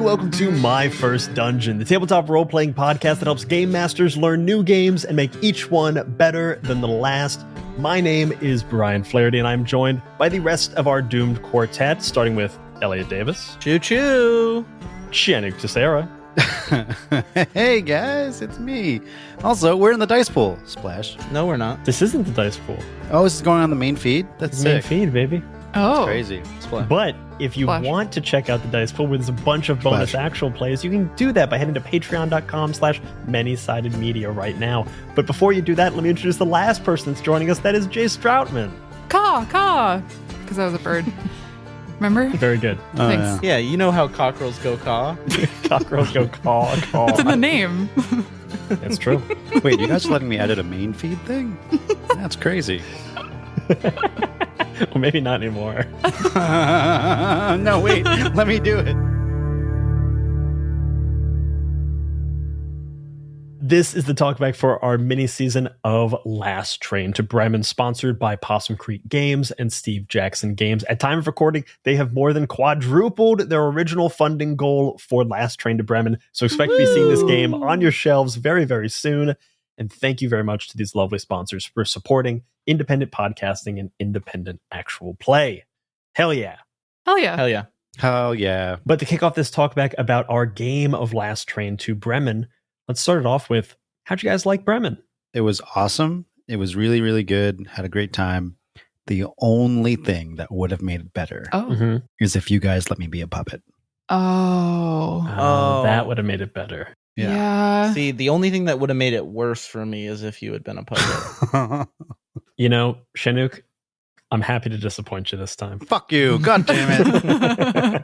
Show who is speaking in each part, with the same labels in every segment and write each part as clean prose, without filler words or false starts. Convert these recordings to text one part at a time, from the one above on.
Speaker 1: welcome to My First Dungeon, the tabletop role-playing podcast that helps game masters learn new games and make each one better than the last. My name is Brian Flaherty, and I'm joined by the rest of our doomed quartet, starting with Elliot Davis.
Speaker 2: Choo-choo!
Speaker 1: Chianik Tessera.
Speaker 3: Hey guys, it's me. Also, we're in the dice pool. Splash.
Speaker 2: No, we're not.
Speaker 1: This isn't the dice pool.
Speaker 3: Oh, this is going on the main feed? That's
Speaker 1: Main
Speaker 3: sick.
Speaker 1: feed, baby.
Speaker 3: That's
Speaker 4: Oh,
Speaker 3: crazy. Splash.
Speaker 1: But if you
Speaker 4: Splash.
Speaker 1: want to check out the dice pool where there's a bunch of bonus
Speaker 3: Splash.
Speaker 1: actual plays, you can do that by heading to patreon.com/many-sided media right now. But before you do that, let me introduce the last person that's joining us. That is Jay Stroutman.
Speaker 4: caw, because I was a bird. Remember?
Speaker 1: Very good.
Speaker 3: Oh,
Speaker 4: Thanks.
Speaker 3: yeah.
Speaker 2: Yeah, you know how cockerels go caw?
Speaker 1: Cockerels go caw.
Speaker 4: It's in the name.
Speaker 1: That's true.
Speaker 3: Wait, you guys letting me edit a main feed thing? That's crazy.
Speaker 1: Well, maybe not anymore.
Speaker 3: No, wait. Let me do it.
Speaker 1: This is the Talkback for our mini-season of Last Train to Bremen, sponsored by Possum Creek Games and Steve Jackson Games. At time of recording, they have more than quadrupled their original funding goal for Last Train to Bremen, so expect to be seeing this game on your shelves very, very soon. And thank you very much to these lovely sponsors for supporting independent podcasting and independent actual play. Hell yeah.
Speaker 4: Hell yeah.
Speaker 2: Hell yeah.
Speaker 3: Oh, yeah.
Speaker 1: But to kick off this talkback about our game of Last Train to Bremen, let's start it off with, how'd you guys like Bremen?
Speaker 3: It was awesome. It was really, really good. Had a great time. The only thing that would have made it better
Speaker 4: Oh.
Speaker 3: is if you guys let me be a puppet.
Speaker 4: Oh.
Speaker 2: Oh.
Speaker 1: That would have made it better.
Speaker 4: Yeah.
Speaker 2: See, the only thing that would have made it worse for me is if you had been a puppet.
Speaker 1: You know, Chinook, I'm happy to disappoint you this time.
Speaker 3: Fuck you. God damn it.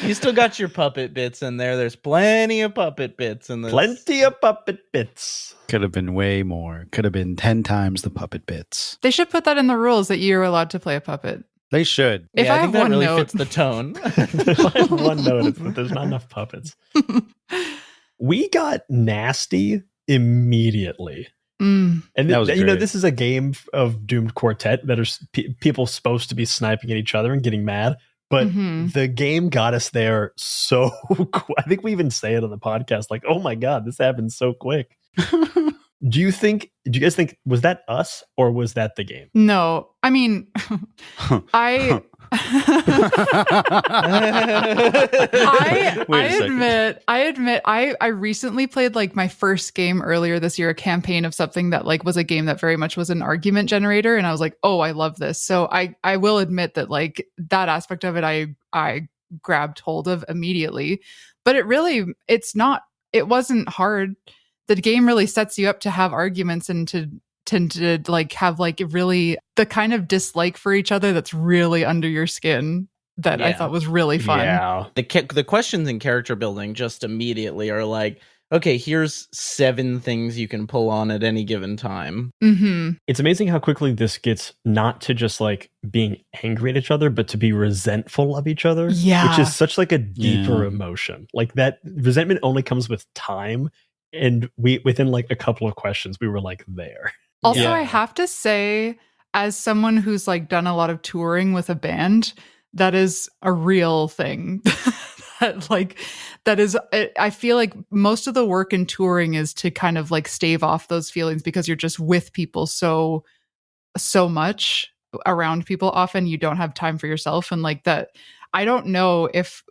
Speaker 2: You still got your puppet bits in there. There's plenty of puppet bits in this.
Speaker 1: Plenty of puppet bits.
Speaker 3: Could have been way more. Could have been 10 times the puppet bits.
Speaker 4: They should put that in the rules that you're allowed to play a puppet.
Speaker 3: They should.
Speaker 4: If
Speaker 2: Yeah,
Speaker 4: I
Speaker 2: I
Speaker 4: have
Speaker 2: think that
Speaker 4: one
Speaker 2: really
Speaker 4: note-
Speaker 2: fits the tone.
Speaker 1: There's like one note, it's that there's not enough puppets. We got nasty immediately.
Speaker 4: Mm.
Speaker 1: And
Speaker 3: That was
Speaker 1: you know,
Speaker 3: great.
Speaker 1: this is a game of doomed quartet that are people supposed to be sniping at each other and getting mad. But
Speaker 4: Mhm.
Speaker 1: the game got us there so quick. I think we even say it on the podcast, like, oh my God, this happened so quick. Do you guys think, was that us or was that the game?
Speaker 4: No. I mean, I
Speaker 3: Wait a second.
Speaker 4: admit I recently played like my first game earlier this year, a campaign of something that like was a game that very much was an argument generator, and I was like, oh, I love this. So I will admit that like that aspect of it I grabbed hold of immediately. But it wasn't hard. The game really sets you up to have arguments and to like have like really the kind of dislike for each other that's really under your skin that I
Speaker 2: Yeah.
Speaker 4: thought was really fun.
Speaker 1: Yeah.
Speaker 2: The questions in character building just immediately are like, okay, here's 7 things you can pull on at any given time.
Speaker 4: Mm-hmm.
Speaker 1: It's amazing how quickly this gets not to just like being angry at each other, but to be resentful of each other.
Speaker 4: Yeah.
Speaker 1: Which is such like a deeper
Speaker 3: Yeah.
Speaker 1: emotion. Like that resentment only comes with time. And within like a couple of questions, we were like there.
Speaker 4: Also,
Speaker 2: Yeah.
Speaker 4: I have to say, as someone who's like done a lot of touring with a band, that is a real thing. I feel like most of the work in touring is to kind of like stave off those feelings because you're just with people so much around people. Often you don't have time for yourself, and like that. I don't know if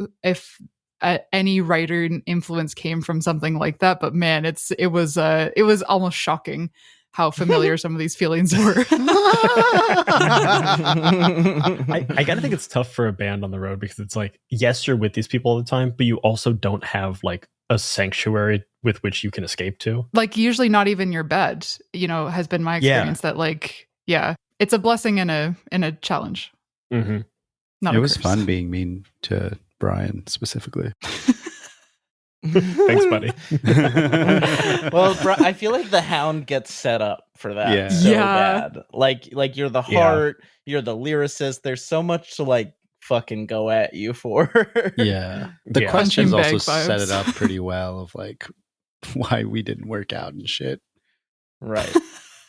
Speaker 4: any writer influence came from something like that, but man, it was almost shocking how familiar some of these feelings were.
Speaker 1: I gotta think it's tough for a band on the road because it's like, yes, you're with these people all the time, but you also don't have like a sanctuary with which you can escape to.
Speaker 4: Like usually not even your bed, has been my
Speaker 1: Yeah.
Speaker 4: experience that like, yeah, it's a blessing and a challenge.
Speaker 1: Mm-hmm.
Speaker 4: Not
Speaker 3: It
Speaker 4: a
Speaker 3: was
Speaker 4: curse.
Speaker 3: fun being mean to Brian specifically.
Speaker 1: Thanks, buddy.
Speaker 2: Well, I feel like the Hound gets set up for that
Speaker 3: Yeah.
Speaker 2: so
Speaker 4: Yeah.
Speaker 2: bad. Like you're the
Speaker 1: Yeah.
Speaker 2: heart, you're the lyricist. There's so much to like fucking go at you for.
Speaker 3: Yeah. The
Speaker 1: Yeah.
Speaker 3: questions
Speaker 4: Punching
Speaker 3: also
Speaker 4: bag
Speaker 3: set
Speaker 4: vibes.
Speaker 3: it up pretty well of like why we didn't work out and shit.
Speaker 2: Right.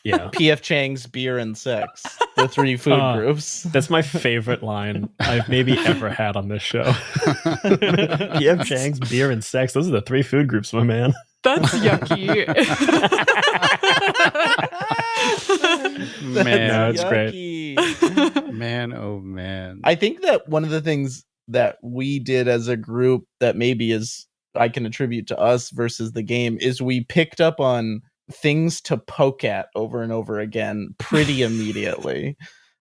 Speaker 1: Yeah.
Speaker 2: PF Chang's beer and sex. The the 3 food groups.
Speaker 1: That's my favorite line I've maybe ever had on this show. PF Chang's, beer, and sex. Those are the 3 food groups, my man.
Speaker 4: That's yucky.
Speaker 3: Man,
Speaker 1: no, it's
Speaker 2: yucky.
Speaker 3: Man, oh man.
Speaker 2: I think that one of the things that we did as a group that maybe is I can attribute to us versus the game is we picked up on things to poke at over and over again pretty immediately.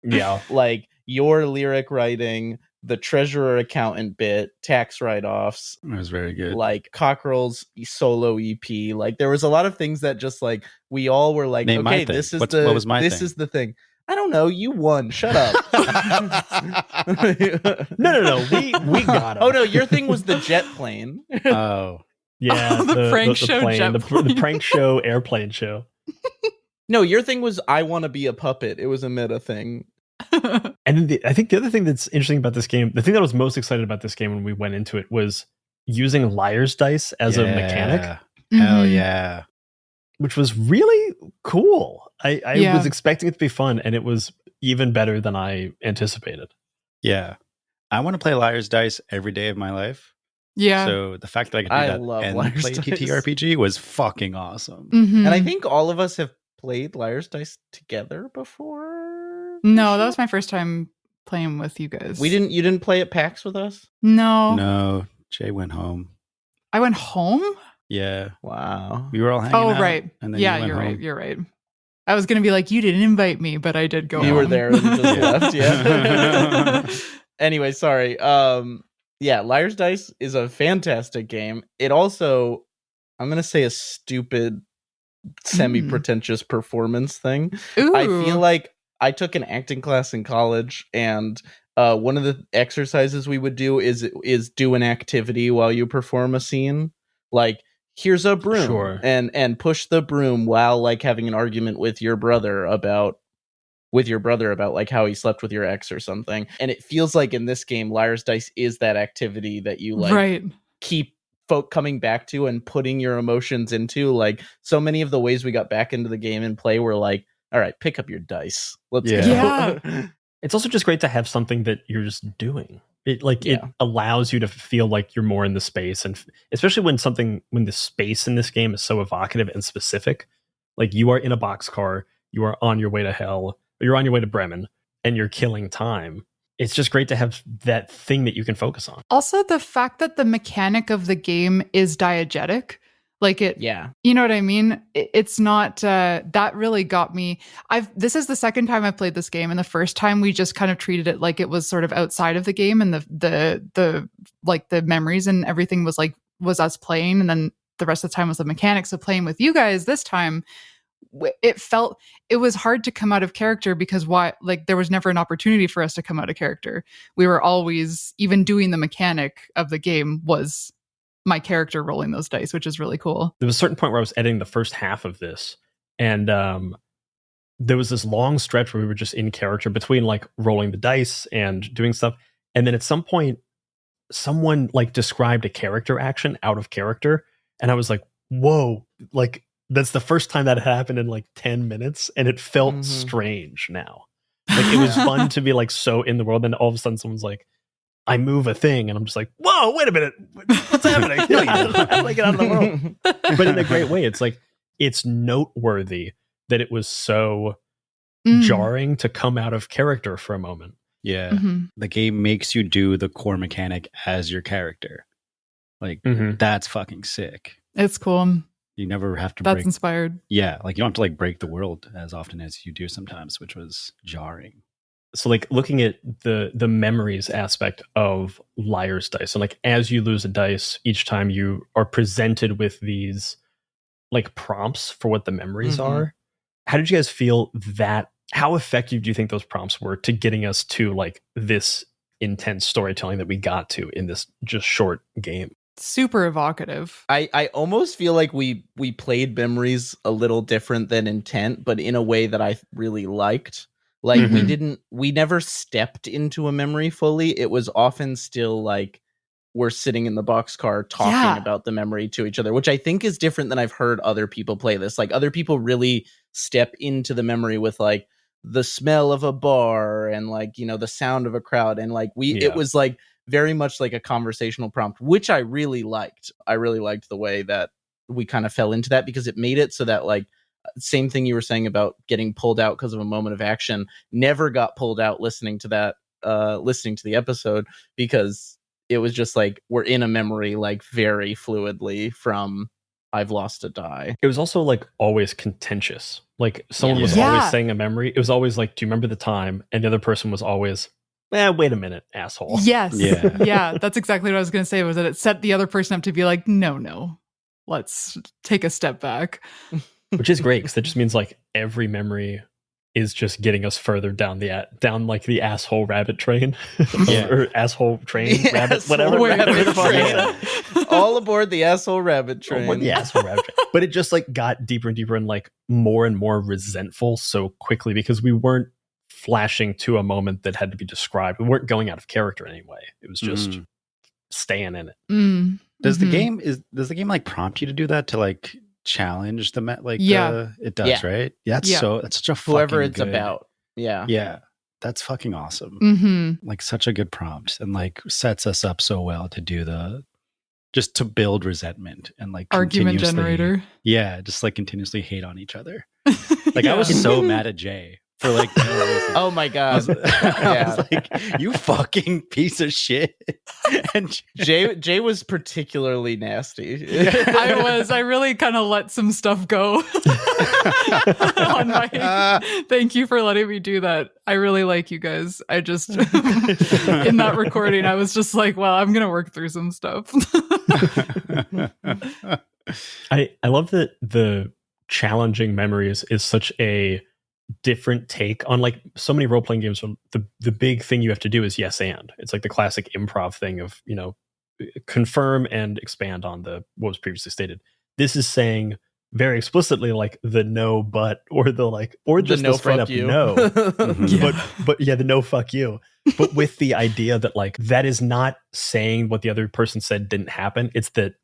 Speaker 1: Yeah.
Speaker 2: Like your lyric writing, the treasurer accountant bit, tax write-offs.
Speaker 3: It was very good.
Speaker 2: Like Cockerel's solo EP. Like there was a lot of things that just like we all were like,
Speaker 3: Name my
Speaker 2: okay,
Speaker 3: thing.
Speaker 2: this is
Speaker 3: what was my
Speaker 2: this
Speaker 3: thing?
Speaker 2: is the thing. I don't know. You won. Shut up.
Speaker 1: No. We got it.
Speaker 2: Oh no, your thing was the jet plane.
Speaker 3: Oh.
Speaker 1: Yeah,
Speaker 4: The prank show
Speaker 1: plane,
Speaker 4: jet
Speaker 1: the
Speaker 4: plane.
Speaker 1: prank show airplane show.
Speaker 2: No, your thing was I want to be a puppet. It was a meta thing.
Speaker 1: And then I think the other thing that's interesting about this game, the thing that I was most excited about this game when we went into it was using liar's dice as a mechanic,
Speaker 3: Hell
Speaker 4: Mhm.
Speaker 3: yeah.
Speaker 1: which was really cool. I
Speaker 4: Yeah.
Speaker 1: was expecting it to be fun, and it was even better than I anticipated.
Speaker 3: Yeah. I want to play Liar's Dice every day of my life.
Speaker 4: Yeah.
Speaker 3: So the fact that I could do
Speaker 2: I
Speaker 3: that
Speaker 2: love
Speaker 3: and
Speaker 2: Liar's
Speaker 3: play
Speaker 2: Dice.
Speaker 3: TTRPG was fucking awesome.
Speaker 4: Mhm.
Speaker 2: And I think all of us have played Liar's Dice together before.
Speaker 4: No, that was my first time playing with you guys.
Speaker 2: You didn't play at PAX with us?
Speaker 4: No.
Speaker 3: No, Jay went home.
Speaker 4: I went home?
Speaker 3: Yeah.
Speaker 2: Wow.
Speaker 3: We were all hanging
Speaker 4: Oh,
Speaker 3: out.
Speaker 4: right.
Speaker 3: And then
Speaker 4: Yeah,
Speaker 3: you went
Speaker 4: you're
Speaker 3: home.
Speaker 4: right. You're right. I was going to be like, you didn't invite me, but I did go
Speaker 2: You
Speaker 4: home.
Speaker 2: were there and just
Speaker 3: Yeah.
Speaker 2: left, yeah. Anyway, sorry. Yeah, Liar's Dice is a fantastic game. It also, I'm gonna say a stupid, semi-pretentious performance thing.
Speaker 4: Ooh.
Speaker 2: I feel like I took an acting class in college, and one of the exercises we would do is do an activity while you perform a scene. Like, here's a broom,
Speaker 1: Sure.
Speaker 2: and push the broom while like having an argument with your brother about like how he slept with your ex or something. And it feels like in this game, Liar's Dice is that activity that you like
Speaker 4: right.
Speaker 2: keep folk coming back to and putting your emotions into. Like so many of the ways we got back into the game and play were like, all right, pick up your dice. Let's go.
Speaker 4: Yeah.
Speaker 1: It's also just great to have something that you're just doing. It
Speaker 2: Yeah.
Speaker 1: allows you to feel like you're more in the space, and especially when the space in this game is so evocative and specific. Like you are in a boxcar, you are on your way to hell, or you're on your way to Bremen, and you're killing time. It's just great to have that thing that you can focus on.
Speaker 4: Also, the fact that the mechanic of the game is diegetic, like it,
Speaker 2: Yeah.
Speaker 4: you know what I mean? It's not, that really got me. This is the second time I've played this game, and the first time we just kind of treated it like it was sort of outside of the game, and the like the memories and everything was us playing, and then the rest of the time was the mechanics of playing with you guys. This time, it was hard to come out of character because there was never an opportunity for us to come out of character. We were always, even doing the mechanic of the game was my character rolling those dice, which is really cool.
Speaker 1: There was a certain point where I was editing the first half of this, and there was this long stretch where we were just in character between like rolling the dice and doing stuff. And then at some point, someone like described a character action out of character, and I was like, whoa, like that's the first time that happened in like 10 minutes, and it felt strange now. Like it was fun to be like so in the world, and all of a sudden someone's like, I move a thing, and I'm just like, whoa, wait a minute, what's happening? How do I get out of the world? But in a great way. It's like, it's noteworthy that it was so jarring to come out of character for a moment.
Speaker 3: Yeah.
Speaker 4: Mhm.
Speaker 3: The game makes you do the core mechanic as your character. Like, that's fucking sick.
Speaker 4: It's cool.
Speaker 3: You never have to
Speaker 4: That's
Speaker 3: break.
Speaker 4: inspired.
Speaker 3: Yeah. Like, you don't have to like break the world as often as you do sometimes, which was jarring.
Speaker 1: So like looking at the memories aspect of Liar's Dice, and like as you lose a dice, each time you are presented with these like prompts for what the memories are. How did you guys feel that? How effective do you think those prompts were to getting us to like this intense storytelling that we got to in this just short game?
Speaker 4: Super evocative.
Speaker 2: I almost feel like we played memories a little different than intent, but in a way that I really liked. Like we never stepped into a memory fully. It was often still like we're sitting in the boxcar talking about the memory to each other, which I think is different than I've heard other people play this. Like other people really step into the memory with like, the smell of a bar and like, you know, the sound of a crowd. And like it was like very much like a conversational prompt, which I really liked. I really liked the way that we kind of fell into that, because it made it so that like, same thing you were saying about getting pulled out because of a moment of action, never got pulled out listening to that, listening to the episode, because it was just like, we're in a memory like very fluidly from I've lost a die.
Speaker 1: It was also like always contentious. Like someone was always saying a memory. It was always like, do you remember the time? And the other person was always, wait a minute, asshole.
Speaker 4: Yes.
Speaker 3: Yeah.
Speaker 4: Yeah. That's exactly what I was going to say, was that it set the other person up to be like, no, let's take a step back.
Speaker 1: Which is great, because that just means like every memory is just getting us further down like the asshole rabbit train. Or asshole train, rabbit, whatever.
Speaker 2: Rabbit train. All aboard the asshole rabbit train.
Speaker 1: The asshole rabbit train. But it just like got deeper and deeper and like more and more resentful so quickly, because we weren't flashing to a moment that had to be described. We weren't going out of character anyway. It was just staying in it.
Speaker 3: Does the game like prompt you to do that, to like challenge the it does, right? That's such a
Speaker 2: whoever it's
Speaker 3: good,
Speaker 2: about. Yeah,
Speaker 3: that's fucking awesome. Like such a good prompt, and like sets us up so well to do just to build resentment and like
Speaker 4: argument generator.
Speaker 3: Yeah, just like continuously hate on each other. Like I was so mad at Jay for like
Speaker 2: oh my god.
Speaker 3: I was like, you fucking piece of shit. And
Speaker 2: Jay was particularly nasty.
Speaker 4: I really kind of let some stuff go on my thank you for letting me do that. I really like you guys. I just in that recording I was just like, well, I'm gonna work through some stuff.
Speaker 1: I love that the challenging memories is such a different take on like so many role-playing games. The big thing you have to do is yes and. It's like the classic improv thing of, you know, confirm and expand on what was previously stated. This is saying very explicitly like the no but, or the like, or just the straight up no. But the no fuck you. But with the idea that like that is not saying what the other person said didn't happen. It's that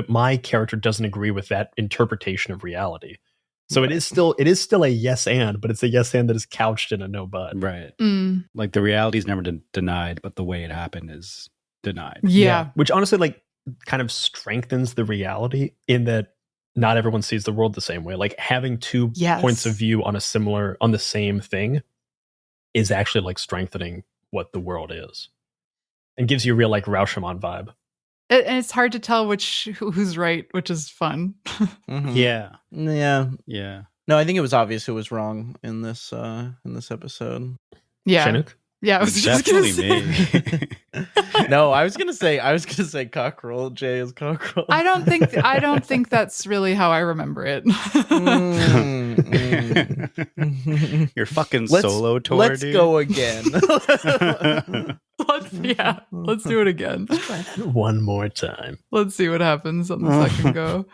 Speaker 1: my character doesn't agree with that interpretation of reality. So it is still a yes and, but it's a yes and that is couched in a no but.
Speaker 3: Right. Like the reality is never denied, but the way it happened is denied.
Speaker 4: Yeah.
Speaker 1: Which honestly like kind of strengthens the reality in that not everyone sees the world the same way. Like having two points of view on the same thing is actually like strengthening what the world is, and gives you a real like Rashomon vibe.
Speaker 4: And it's hard to tell who's right, which is fun.
Speaker 3: Yeah.
Speaker 2: No, I think it was obvious who was wrong in this episode.
Speaker 4: Yeah.
Speaker 1: Chinook?
Speaker 4: Yeah, I was
Speaker 3: definitely me.
Speaker 2: No, I was gonna say Cockerel. Jay is Cockerel.
Speaker 4: I don't think that's really how I remember it.
Speaker 3: Your fucking solo tour.
Speaker 2: Let's
Speaker 3: dude.
Speaker 2: go again.
Speaker 4: Let's do it again.
Speaker 1: Let's try that one more time.
Speaker 4: Let's see what happens on the second go.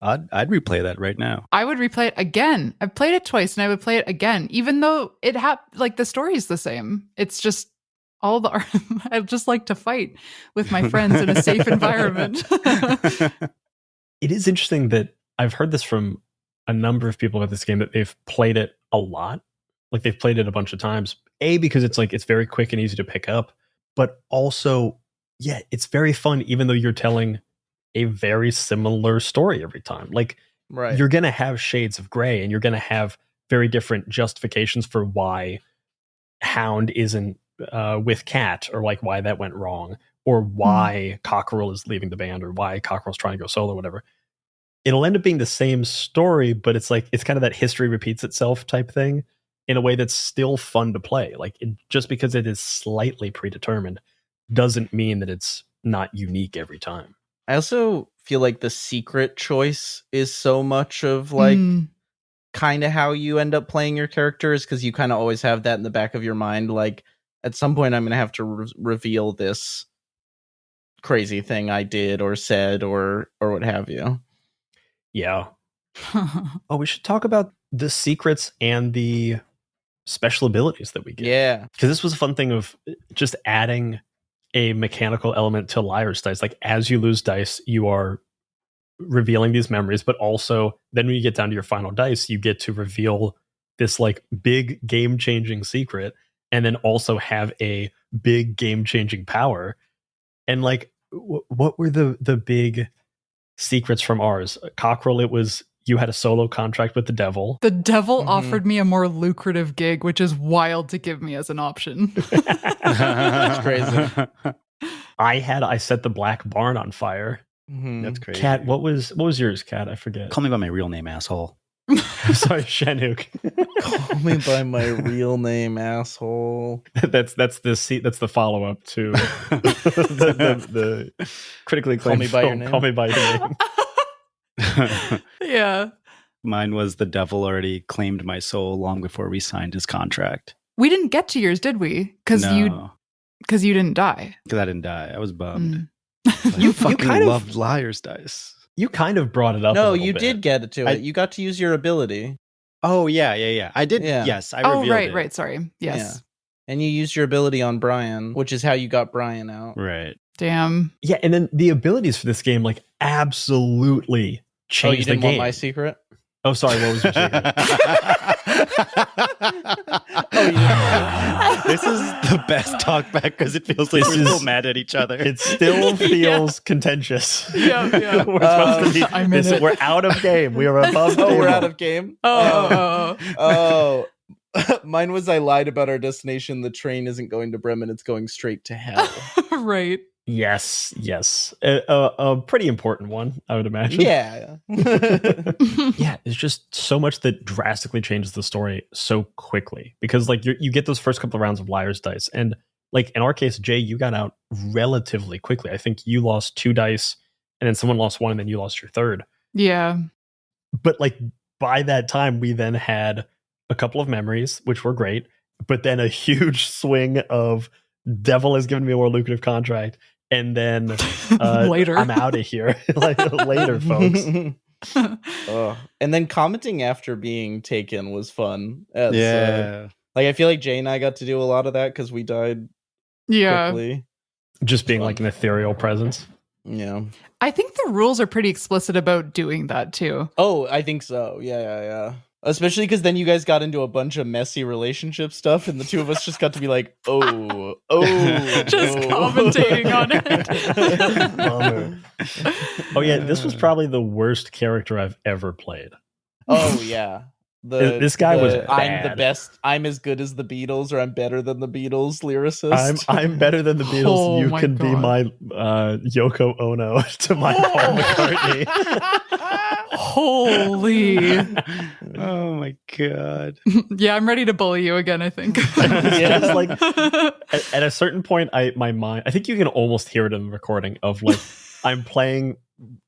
Speaker 3: I'd replay that right now.
Speaker 4: I would replay it again. I've played it twice and I would play it again, even though like the story's the same. It's just I just like to fight with my friends in a safe environment.
Speaker 1: It is interesting that I've heard this from a number of people about this game, that they've played it a lot. Like they've played it a bunch of times. Because it's very quick and easy to pick up, but also, it's very fun, even though you're telling a very similar story every time. Like, you're going to have shades of gray, and you're going to have very different justifications for why Hound isn't with Cat, or like why that went wrong, or why Cockerel is leaving the band, or why Cockerel's trying to go solo, whatever. It'll end up being the same story, but it's like, it's kind of that history repeats itself type thing in a way that's still fun to play. Like just because it is slightly predetermined doesn't mean that it's not unique every time.
Speaker 2: I also feel like the secret choice is so much of like kind of how you end up playing your characters, because you kind of always have that in the back of your mind. Like at some point I'm going to have to reveal this crazy thing I did or said or what have you.
Speaker 1: Yeah. Oh, we should talk about the secrets and the special abilities that we get.
Speaker 2: Yeah.
Speaker 1: Because this was a fun thing of just adding a mechanical element to Liar's Dice. Like as you lose dice, you are revealing these memories, but also then when you get down to your final dice, you get to reveal this like big game changing secret and then also have a big game changing power. And like, what were the big secrets from ours? Cockrell, it was you had a solo contract with the devil.
Speaker 4: The devil offered me a more lucrative gig, which is wild to give me as an option.
Speaker 2: That's crazy.
Speaker 1: I set the Black Barn on fire.
Speaker 3: That's crazy.
Speaker 1: Kat, what was yours, Kat? I forget.
Speaker 3: Call me by my real name, asshole.
Speaker 1: I'm sorry, Shanuk.
Speaker 2: Call me by my real name, asshole.
Speaker 1: That's the follow up to the critically acclaimed Call Me by Your Name.
Speaker 4: Yeah.
Speaker 3: Mine was the devil already claimed my soul long before we signed his contract.
Speaker 4: We didn't get to yours, did we? Because you didn't die.
Speaker 3: Because I didn't die. I was bummed.
Speaker 1: You
Speaker 3: fucking
Speaker 1: kind of
Speaker 3: loved liar's dice.
Speaker 1: You kind of brought it up.
Speaker 2: No,
Speaker 1: a
Speaker 2: you
Speaker 1: bit.
Speaker 2: did get it to it. You got to use your ability.
Speaker 3: Oh yeah. I did.
Speaker 2: Yeah.
Speaker 3: Yes, I revealed it.
Speaker 4: Right. Sorry. Yes.
Speaker 2: Yeah. And you used your ability on Brian, which is how you got Brian out.
Speaker 3: Right.
Speaker 4: Damn.
Speaker 1: Yeah, and then the abilities for this game like absolutely changed
Speaker 2: you didn't
Speaker 1: the game.
Speaker 2: want my secret?
Speaker 1: Oh, sorry. What was your secret?
Speaker 3: This is the best talkback because it feels like we're still mad at each other.
Speaker 1: It still feels contentious.
Speaker 4: Yeah.
Speaker 1: We're supposed to be.
Speaker 4: I'm in it.
Speaker 1: We're out of game. We are above.
Speaker 2: Oh,
Speaker 1: table.
Speaker 2: we're out of game.
Speaker 4: Oh.
Speaker 2: Mine was I lied about our destination. The train isn't going to Bremen. It's going straight to hell.
Speaker 4: Right.
Speaker 1: Yes. A pretty important one, I would imagine.
Speaker 2: Yeah.
Speaker 1: Yeah, it's just so much that drastically changes the story so quickly because like you get those first couple of rounds of liar's dice, and like in our case, Jay, you got out relatively quickly. I think you lost 2 dice, and then someone lost 1, and then you lost your third.
Speaker 4: Yeah.
Speaker 1: But like by that time, we then had a couple of memories, which were great, but then a huge swing of devil has given me a more lucrative contract. And then
Speaker 4: later,
Speaker 1: I'm out of here. Like later, folks.
Speaker 2: And then commenting after being taken was fun.
Speaker 3: Yeah.
Speaker 2: Like I feel like Jay and I got to do a lot of that because we died quickly.
Speaker 1: Just being like an ethereal presence.
Speaker 2: Yeah.
Speaker 4: I think the rules are pretty explicit about doing that too.
Speaker 2: Oh, I think so. Yeah. Especially because then you guys got into a bunch of messy relationship stuff, and the two of us just got to be like, oh,
Speaker 4: just commentating on it.
Speaker 1: Bummer. Oh yeah, this was probably the worst character I've ever played.
Speaker 2: Oh yeah,
Speaker 1: this guy was bad.
Speaker 2: I'm the best. I'm as good as the Beatles, or I'm better than the Beatles lyricist.
Speaker 1: I'm better than the Beatles.
Speaker 4: Oh,
Speaker 1: you
Speaker 4: my
Speaker 1: can
Speaker 4: God.
Speaker 1: be my Yoko Ono to my Paul McCartney.
Speaker 4: Holy.
Speaker 3: Oh my god.
Speaker 4: Yeah, I'm ready to bully you again, I think.
Speaker 2: Yeah.
Speaker 1: Just like at a certain point, my mind, I think you can almost hear it in the recording of like I'm playing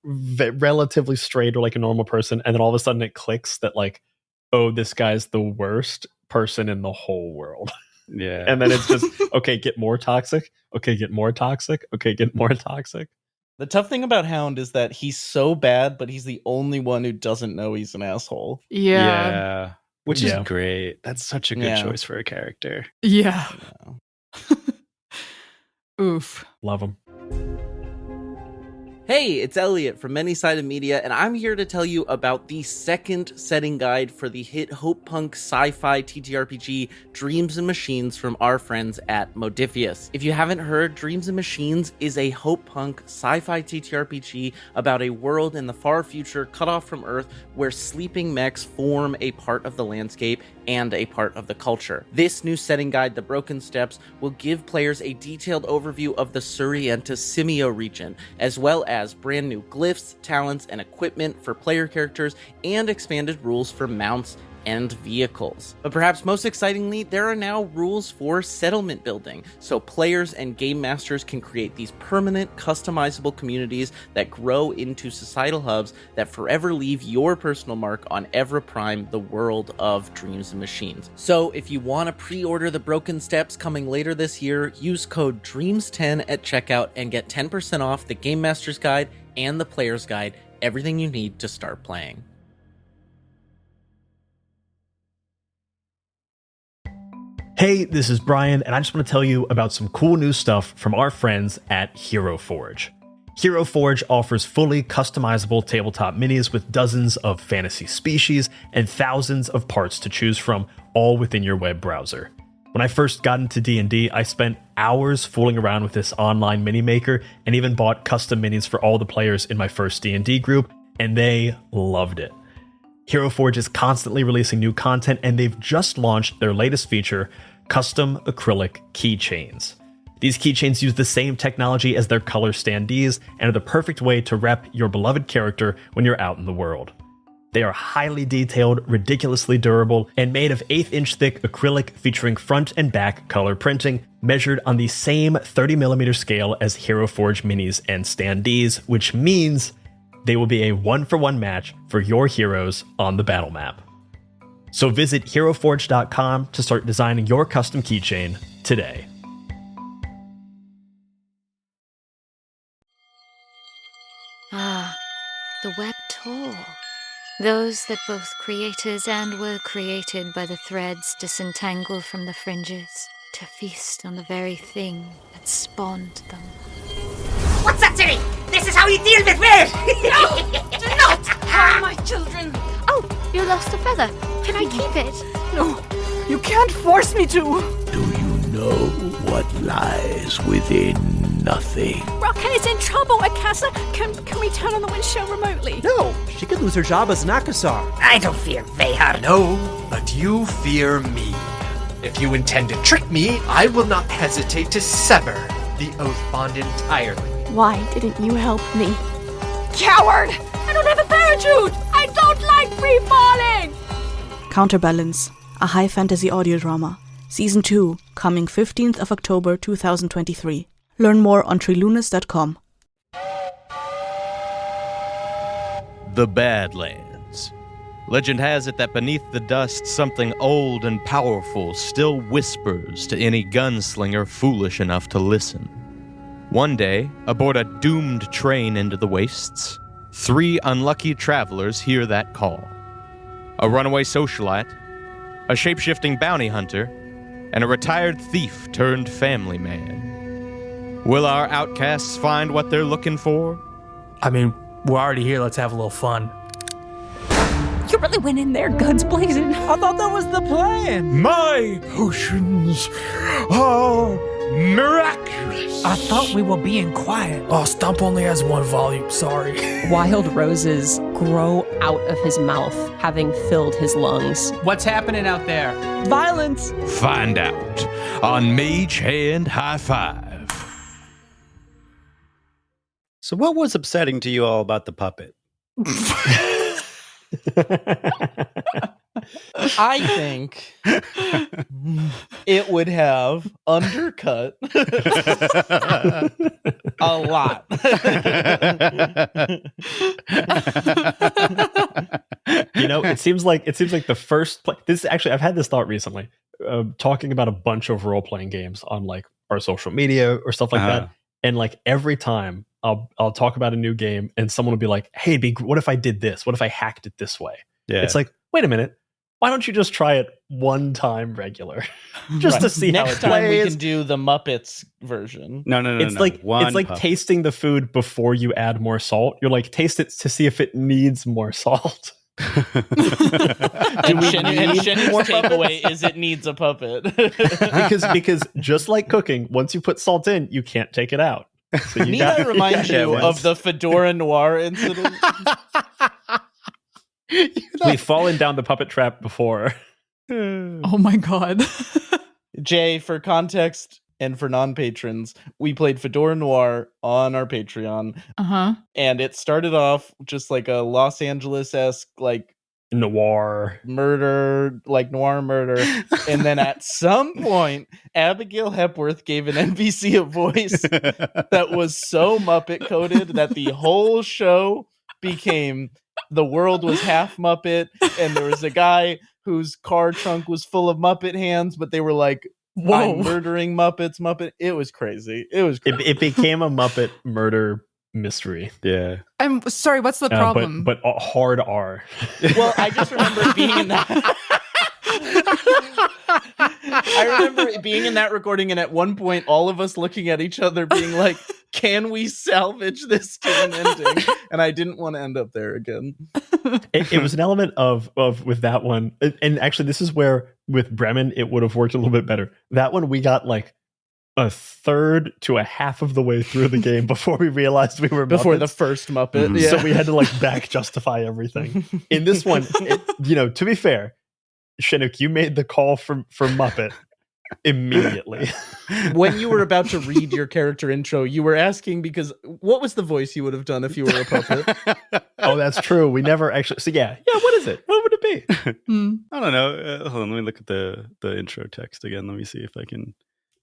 Speaker 1: relatively straight or like a normal person, and then all of a sudden it clicks that like, oh, this guy's the worst person in the whole world.
Speaker 3: Yeah.
Speaker 1: And then it's just okay, get more toxic. Okay, get more toxic. Okay, get more toxic.
Speaker 2: The tough thing about Hound is that he's so bad, but he's the only one who doesn't know he's an asshole.
Speaker 4: Yeah.
Speaker 3: Which is great. That's such a good choice for a character.
Speaker 4: Yeah. Oof.
Speaker 1: Love him.
Speaker 2: Hey, it's Elliot from Many Sided Media, and I'm here to tell you about the second setting guide for the hit Hope Punk sci-fi TTRPG Dreams and Machines from our friends at Modifius. If you haven't heard, Dreams and Machines is a Hope Punk sci-fi TTRPG about a world in the far future cut off from Earth where sleeping mechs form a part of the landscape and a part of the culture. This new setting guide, The Broken Steps, will give players a detailed overview of the Surrienta Simio region, as well as brand new glyphs, talents, and equipment for player characters, and expanded rules for mounts and vehicles. But perhaps most excitingly, there are now rules for settlement building, so players and game masters can create these permanent, customizable communities that grow into societal hubs that forever leave your personal mark on Evra Prime, the world of Dreams and Machines. So if you want to pre-order The Broken Steps coming later this year, use code DREAMS10 at checkout and get 10% off the Game Master's Guide and the Player's Guide, everything you need to start playing.
Speaker 1: Hey, this is Brian, and I just want to tell you about some cool new stuff from our friends at Hero Forge. Hero Forge offers fully customizable tabletop minis with dozens of fantasy species and thousands of parts to choose from, all within your web browser. When I first got into D&D, I spent hours fooling around with this online mini maker and even bought custom minis for all the players in my first D&D group, and they loved it. Hero Forge is constantly releasing new content, and they've just launched their latest feature, custom acrylic keychains. These keychains use the same technology as their color standees and are the perfect way to rep your beloved character when you're out in the world. They are highly detailed, ridiculously durable, and made of 1/8-inch thick acrylic featuring front and back color printing, measured on the same 30mm scale as Hero Forge minis and standees, which means they will be a one-for-one match for your heroes on the battle map. So visit heroforge.com to start designing your custom keychain today.
Speaker 5: Ah, the web tour. Those that both creators and were created by the threads disentangle from the fringes to feast on the very thing that spawned them.
Speaker 6: What's that, Timmy? This is how you deal with weird!
Speaker 7: No! Do not harm my children!
Speaker 5: Oh, you lost a feather. Can I keep it?
Speaker 7: No, you can't force me to!
Speaker 8: Do you know what lies within nothing?
Speaker 7: Rocket is in trouble, Akasa! Can we turn on the windshield remotely?
Speaker 9: No, she could lose her job as an Akasar.
Speaker 6: I don't fear Vehar.
Speaker 10: No, but you fear me. If you intend to trick me, I will not hesitate to sever the oath bond entirely.
Speaker 7: Why didn't you help me? Coward! I don't have a parachute! I don't like free falling!
Speaker 11: Counterbalance, a high fantasy audio drama. Season 2, coming 15th of October 2023. Learn more on trilunas.com.
Speaker 12: The Badlands. Legend has it that beneath the dust, something old and powerful still whispers to any gunslinger foolish enough to listen. One day, aboard a doomed train into the wastes, 3 unlucky travelers hear that call. A runaway socialite, a shape-shifting bounty hunter, and a retired thief turned family man. Will our outcasts find what they're looking for?
Speaker 13: I mean, we're already here, let's have a little fun.
Speaker 7: You really went in there, guns blazing.
Speaker 13: I thought that was the plan. My potions are miraculous. I thought we were being quiet. Oh, Stump only has 1 volume, sorry.
Speaker 14: Wild roses grow out of his mouth, having filled his lungs.
Speaker 13: What's happening out there?
Speaker 7: Violence.
Speaker 12: Find out on Mage Hand High Five.
Speaker 3: So what was upsetting to you all about the puppet?
Speaker 2: I think it would have undercut a lot.
Speaker 1: You know, it seems like the first play. This actually, I've had this thought recently, talking about a bunch of role playing games on like our social media or stuff like that, and like every time I'll talk about a new game and someone will be like, "Hey, what if I did this? What if I hacked it this way?"
Speaker 3: Yeah.
Speaker 1: It's like, wait a minute. Why don't you just try it one time regular, just to see how it
Speaker 2: Next time
Speaker 1: plays?
Speaker 2: we can do the Muppets version.
Speaker 3: No.
Speaker 1: It's like
Speaker 3: puppet.
Speaker 1: tasting the food before you add more salt. You're like, taste it to see if it needs more salt.
Speaker 2: And Shenny's takeaway is it needs a puppet.
Speaker 1: because just like cooking, once you put salt in, you can't take it out. So
Speaker 2: Need I remind you of the Fedora Noir incident?
Speaker 1: We've fallen down the puppet trap before.
Speaker 4: Oh my god.
Speaker 2: Jay, for context and for non-patrons, we played Fedora Noir on our Patreon. And it started off just like a Los Angeles-esque like
Speaker 1: noir
Speaker 2: murder. And then at some point, Abigail Hepworth gave an NPC a voice that was so Muppet coded that the whole show became the world was half Muppet, and there was a guy whose car trunk was full of Muppet hands, but they were like, "I'm murdering Muppet." It was crazy.
Speaker 1: It became a Muppet murder mystery.
Speaker 3: Yeah.
Speaker 4: I'm sorry, what's the problem?
Speaker 1: But hard R.
Speaker 2: Well, I just remember being in that. I remember being in that recording, and at one point, all of us looking at each other, being like, can we salvage this to an ending? And I didn't want to end up there again.
Speaker 1: It was an element of with that one, and actually this is where with Bremen it would have worked a little bit better. That one we got like a third to a half of the way through the game before we realized we were
Speaker 2: before
Speaker 1: Muppets.
Speaker 2: the first Muppet.
Speaker 3: Mhm.
Speaker 2: Yeah.
Speaker 1: So we had to like back justify everything. In this one, to be fair, Chinook, you made the call for Muppet immediately.
Speaker 2: When you were about to read your character intro, you were asking because what was the voice you would have done if you were a puppet?
Speaker 1: Oh, that's true. We never actually. So yeah. What is it? What would it be?
Speaker 3: I don't know. Hold on, let me look at the intro text again. Let me see if I can.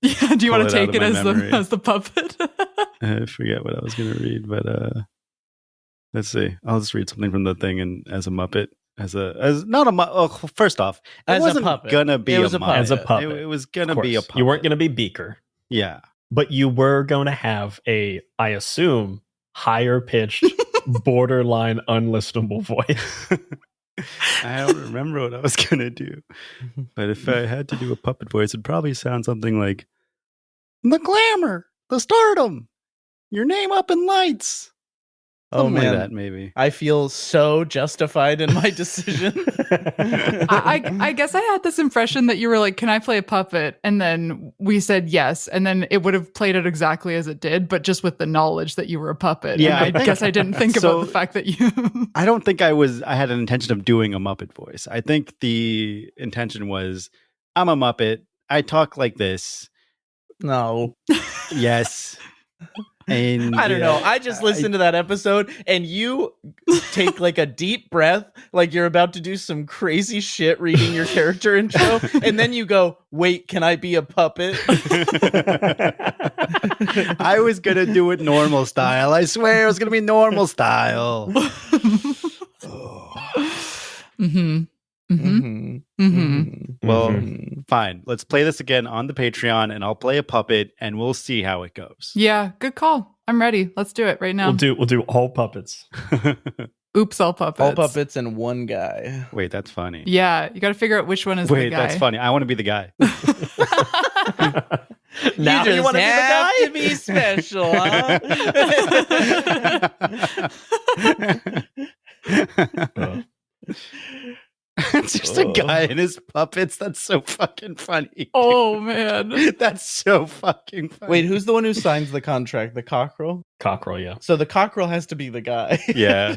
Speaker 4: Yeah, do you want to take it as the puppet?
Speaker 3: I forget what I was going to read, but let's see. I'll just read something from the thing and as a Muppet, as not a Muppet. Oh, first off, it
Speaker 2: As a
Speaker 3: wasn't
Speaker 2: puppet.
Speaker 3: gonna be
Speaker 2: It was
Speaker 3: a
Speaker 2: a
Speaker 3: Muppet.
Speaker 2: puppet.
Speaker 1: As a puppet.
Speaker 3: It was gonna
Speaker 1: Of
Speaker 3: be a
Speaker 1: course.
Speaker 3: puppet.
Speaker 1: You weren't going to be Beaker,
Speaker 3: Yeah.
Speaker 1: but you were going to have I assume, higher pitched, borderline unlistenable voice.
Speaker 3: I don't remember what I was gonna do, but if I had to do a puppet voice, it'd probably sound something like the glamour, the stardom, your name up in lights. Something like that, maybe.
Speaker 2: I feel so justified in my decision.
Speaker 4: I guess I had this impression that you were like, can I play a puppet? And then we said yes. And then it would have played it exactly as it did, but just with the knowledge that you were a puppet.
Speaker 3: Yeah,
Speaker 4: And I guess I didn't think about the fact that you...
Speaker 3: I don't think I had an intention of doing a Muppet voice. I think the intention was, I'm a Muppet. I talk like this.
Speaker 2: No.
Speaker 3: Yes. And
Speaker 2: I don't know. I just listened to that episode and you take like a deep breath, like you're about to do some crazy shit reading your character intro. And then you go, wait, can I be a puppet?
Speaker 3: I was going to do it normal style. I swear it was going to be normal style.
Speaker 4: Mm-hmm. Mm-hmm. Mm-hmm.
Speaker 3: Well, fine. Let's play this again on the Patreon, and I'll play a puppet, and we'll see how it goes.
Speaker 4: Yeah, good call. I'm ready. Let's do it right now.
Speaker 1: We'll do all puppets.
Speaker 4: Oops, all puppets.
Speaker 2: All puppets and one guy.
Speaker 3: Wait, that's funny.
Speaker 4: Yeah, you got to figure out which one is the guy.
Speaker 3: Wait, that's funny. I want to be the guy.
Speaker 2: Now you want to
Speaker 1: be
Speaker 2: to be special, huh?
Speaker 3: It's just a guy and his puppets. That's so fucking funny.
Speaker 4: Oh, man.
Speaker 3: That's so fucking funny.
Speaker 2: Wait, who's the one who signs the contract? The cockerel?
Speaker 1: Cockerel, yeah.
Speaker 2: So the cockerel has to be the guy.
Speaker 3: Yeah.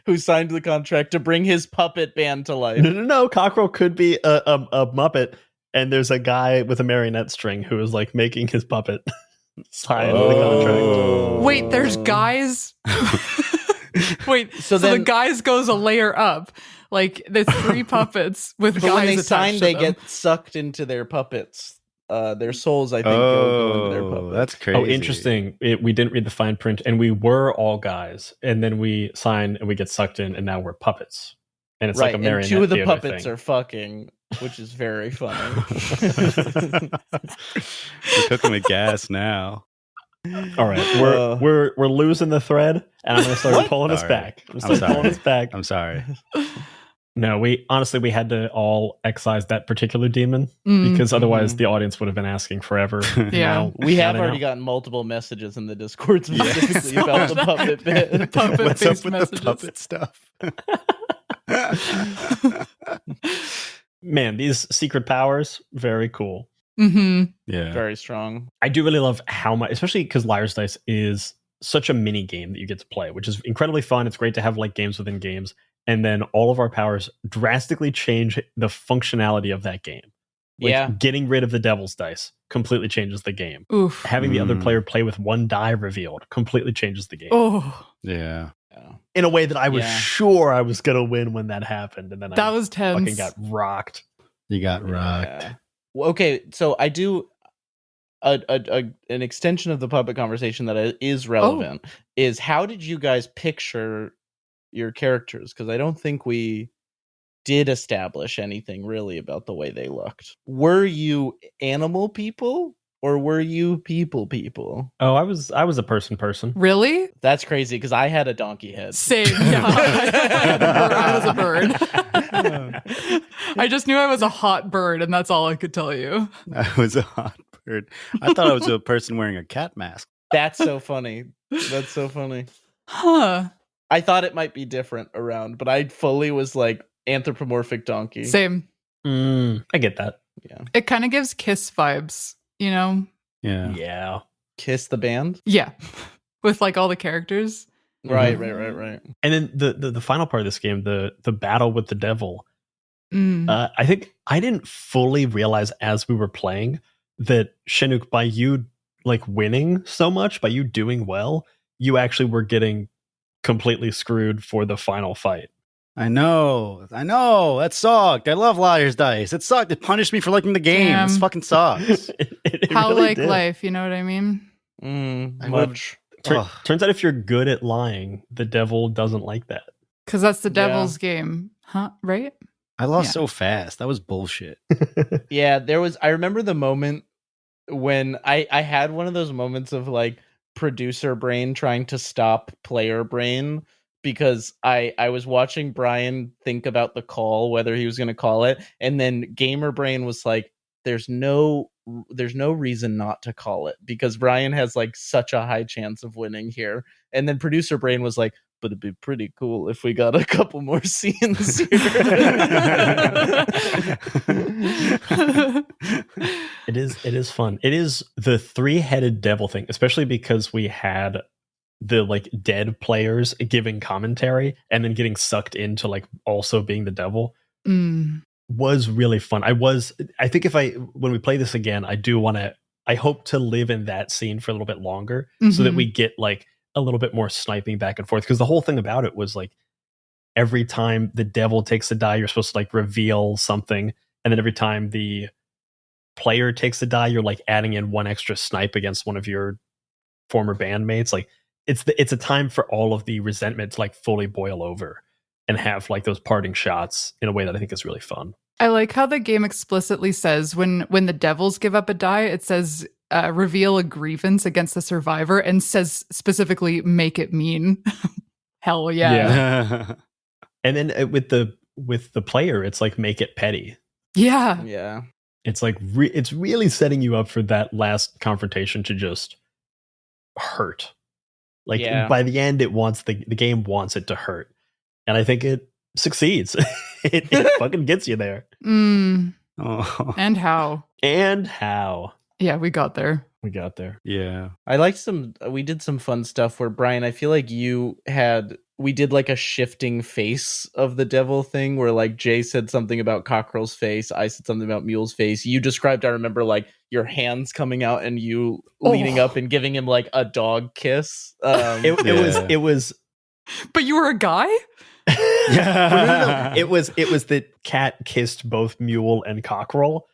Speaker 2: Who signed the contract to bring his puppet band to life.
Speaker 1: No. Cockerel could be a Muppet, and there's a guy with a marionette string who is like making his puppet sign the contract.
Speaker 4: Wait, there's guys. Wait, so the guys goes a layer up. Like there's 3 puppets with
Speaker 2: But
Speaker 4: guys
Speaker 2: when they
Speaker 4: attached
Speaker 2: sign,
Speaker 4: to
Speaker 2: they
Speaker 4: them.
Speaker 2: get sucked into their puppets. Their souls, I think, go into their puppets.
Speaker 3: That's crazy.
Speaker 1: Oh, interesting. We didn't read the fine print, and we were all guys, and then we sign and we get sucked in, and now we're puppets. And it's like a marionette.
Speaker 2: And 2 of the
Speaker 1: theater
Speaker 2: puppets
Speaker 1: thing.
Speaker 2: are fucking, which is very funny.
Speaker 3: We're cooking with gas now.
Speaker 1: All right, we're losing the thread, and I'm gonna start pulling us back. I'm pulling us back.
Speaker 3: I'm sorry.
Speaker 1: No, we had to all excise that particular demon because otherwise the audience would have been asking forever.
Speaker 4: Yeah.
Speaker 2: We have already gotten multiple messages in the Discord specifically about the puppet bit.
Speaker 4: Puppet
Speaker 3: What's up with
Speaker 4: messages.
Speaker 3: the puppet stuff?
Speaker 1: Man, these secret powers, very cool.
Speaker 4: Mm-hmm.
Speaker 3: Yeah.
Speaker 2: Very strong.
Speaker 1: I do really love how much, especially because Liar's Dice is such a mini game that you get to play, which is incredibly fun. It's great to have like games within games. And then all of our powers drastically change the functionality of that game. Like,
Speaker 2: Yeah.
Speaker 1: getting rid of the devil's dice completely changes the game.
Speaker 4: Oof.
Speaker 1: Having the other player play with 1 die revealed completely changes the game.
Speaker 4: Oh,
Speaker 3: Yeah.
Speaker 1: In a way that I was
Speaker 2: Yeah.
Speaker 1: sure I was going to win when that happened. And then
Speaker 4: that
Speaker 1: I
Speaker 4: was tense.
Speaker 1: fucking got rocked.
Speaker 3: You got rocked.
Speaker 2: Yeah. Well, okay, so I do an extension of the puppet conversation that is relevant is how did you guys picture your characters? Because I don't think we did establish anything really about the way they looked. Were you animal people or were you people?
Speaker 1: Oh, I was a person.
Speaker 4: Really?
Speaker 2: That's crazy because I had a donkey head.
Speaker 4: Same. Yeah. I was a bird. I just knew I was a hot bird, and that's all I could tell you.
Speaker 3: I was a hot bird. I thought I was a person wearing a cat mask.
Speaker 2: That's so funny. That's so funny.
Speaker 4: Huh.
Speaker 2: I thought it might be different around, but I fully was like anthropomorphic donkey.
Speaker 4: Same.
Speaker 1: I get that.
Speaker 2: Yeah.
Speaker 4: It kind of gives Kiss vibes, you know?
Speaker 1: Yeah.
Speaker 2: Kiss the band?
Speaker 4: Yeah. With like all the characters.
Speaker 2: Right.
Speaker 1: And then the final part of this game, the battle with the devil.
Speaker 4: Mm.
Speaker 1: I think I didn't fully realize as we were playing that Chinook, by you like winning so much, by you doing well, you actually were getting completely screwed for the final fight.
Speaker 3: I know. That sucked. I love Liar's Dice. It sucked. It punished me for liking the game.
Speaker 4: Damn.
Speaker 3: This fucking sucks.
Speaker 1: It
Speaker 4: How
Speaker 1: really
Speaker 4: like
Speaker 1: did.
Speaker 4: life, you know what I mean?
Speaker 2: Much.
Speaker 1: Turns out if you're good at lying, the devil doesn't like that.
Speaker 4: Because that's the devil's game. Huh? Right?
Speaker 3: I lost so fast. That was bullshit.
Speaker 2: Yeah, I remember the moment when I had one of those moments of like producer brain trying to stop player brain, because I was watching Brian think about the call, whether he was going to call it, and then gamer brain was like, there's no reason not to call it because Brian has like such a high chance of winning here. And then producer brain was like, but it'd be pretty cool if we got a couple more scenes here.
Speaker 1: It is fun. It is the 3-headed devil thing, especially because we had the like dead players giving commentary and then getting sucked into like also being the devil. Was really fun. I think when we play this again, I hope to live in that scene for a little bit longer so that we get like a little bit more sniping back and forth. Because the whole thing about it was like every time the devil takes a die, you're supposed to like reveal something. And then every time the player takes a die, you're like adding in one extra snipe against one of your former bandmates. Like it's a time for all of the resentment to like fully boil over and have like those parting shots in a way that I think is really fun.
Speaker 4: I like how the game explicitly says when the devils give up a die, it says reveal a grievance against the survivor and says specifically make it mean. Hell yeah.
Speaker 1: And then with the player, it's like make it petty.
Speaker 4: Yeah.
Speaker 1: It's like it's really setting you up for that last confrontation to just hurt. Like by the end, the game wants it to hurt. And I think it succeeds. it fucking gets you there.
Speaker 3: Oh.
Speaker 4: And how? Yeah, we got there.
Speaker 3: Yeah.
Speaker 2: I liked we did some fun stuff where Brian, I feel like we did like a shifting face of the devil thing where like Jay said something about Cockerel's face. I said something about Mule's face. You described, I remember like your hands coming out and you leaning up and giving him like a dog kiss.
Speaker 1: It was.
Speaker 4: But you were a guy?
Speaker 1: No. It was that Cat kissed both Mule and Cockerel,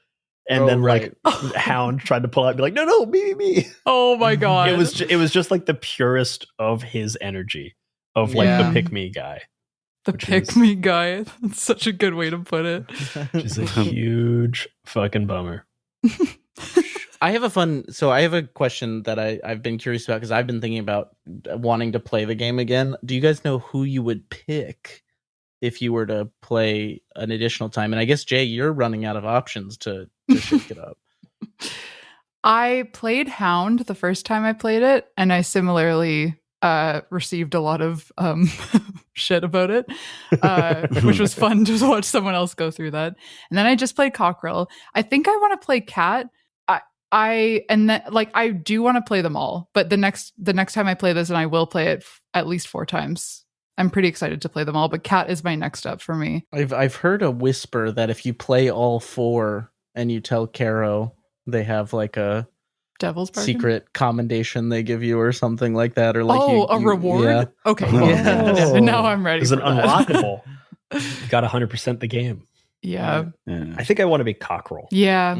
Speaker 1: and then like Hound tried to pull out and be like, no, me.
Speaker 4: Oh my god!
Speaker 1: It was just like the purest of his energy of like the pick me guy.
Speaker 4: The pick me guy. That's such a good way to put it.
Speaker 1: Which is a huge fucking bummer.
Speaker 2: I have a question that I've been curious about because I've been thinking about wanting to play the game again. Do you guys know who you would pick if you were to play an additional time? And I guess, Jay, you're running out of options to shake it up.
Speaker 4: I played Hound the first time I played it, and I similarly received a lot of shit about it, which was fun to watch someone else go through that. And then I just played Cockerel. I think I want to play Cat. I do want to play them all, but the next time I play this, and I will play it at least 4 times. I'm pretty excited to play them all, but Cat is my next up for me.
Speaker 2: I've heard a whisper that if you play all 4 and you tell Caro, they have like a
Speaker 4: devil's bargain?
Speaker 2: Secret commendation they give you or something like that, or like
Speaker 4: a reward.
Speaker 2: Yeah.
Speaker 4: Okay, well, now I'm ready.
Speaker 1: It's an unlockable. You got 100% the game.
Speaker 4: Yeah.
Speaker 1: I think I want to be Cockerel.
Speaker 4: Yeah.